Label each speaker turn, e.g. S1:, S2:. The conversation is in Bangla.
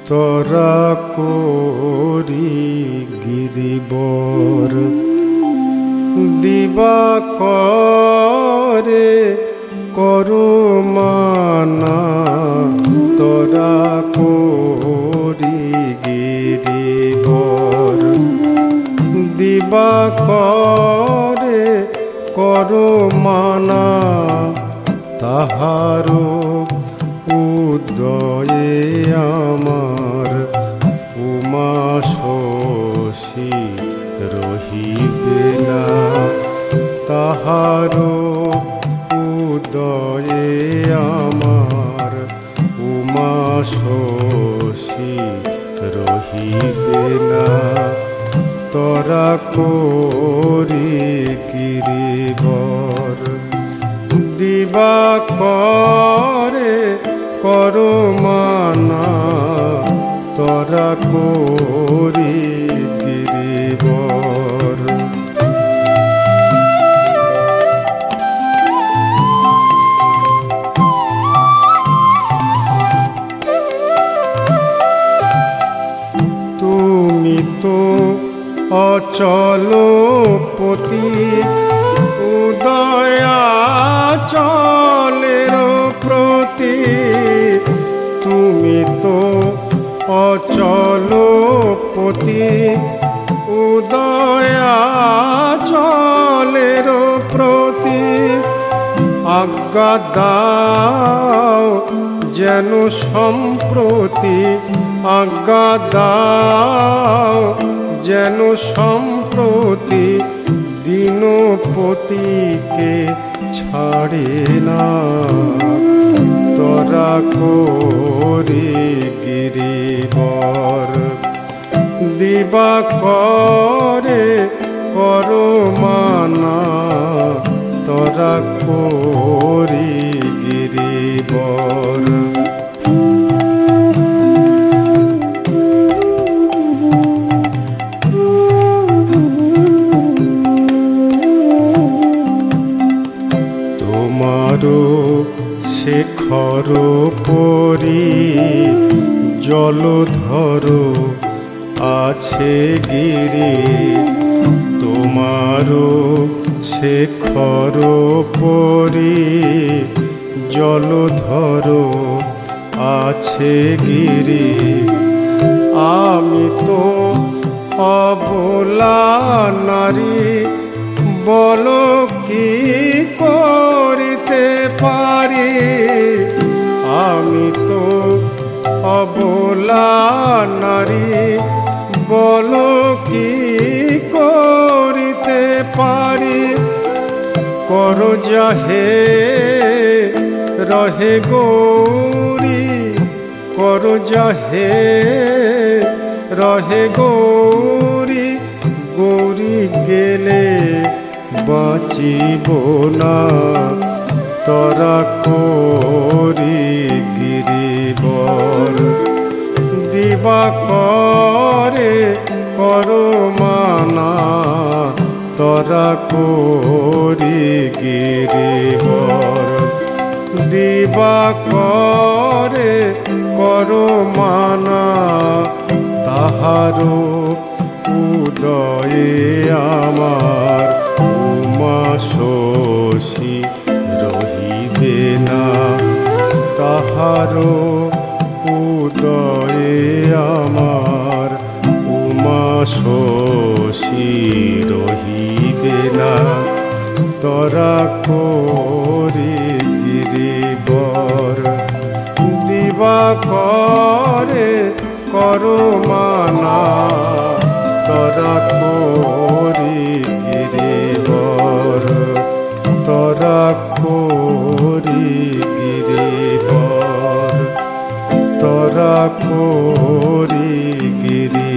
S1: তোরা করি গিরিবর দিবা করে করো মানা তোরা করি গিরিবর দিবা করে করো মানা তাহারো উদয়ে আমার উমা শশী রহিবে না তাহারো উদয়ে আমার উমা শশী রহিবে না তোরা করি গিরিবর দিবা করে করো মানা তোরা করি গিরিবর তুমি তো অচলপতি উদয়াচলের প্রতি তুমি তো অচলপতি উদয়াচলের প্রতি আজ্ঞা দাও যেন সম্প্রতি আজ্ঞা দাও যেন সম্প্রতি দীনপতিকে ছাড়ে না তোরা করি গিরিবর দিবা করে করো মানা তোরা করি গিরিবর তোমারো শেখর পরি জলধর আছে গিরি তোমারো শেখর পরি জলধর আছে গিরি আমি তো অবলা নারী বলো কি করিতে পারি আমি তো অবলা নারী বলো কি করিতে পারি করো যাহে রহে গৌরী করো যাহে রহে গৌরী গৌরী গেলে বাঁচিব না তোরা করি গিরিবর দিবা করে করো মানা তোরা করি গিরিবর দিবা করে করো মানা তাহারো উদয়ে আমার উমা শশী রহিবে না তাহারো উদয়ে আমার উমা শশী রহিবে না তোরা করি গিরিবর দিবা করে করো মানা তোরা করি গিরিবর তোরা করি গিরিবর তোরা করি গিরি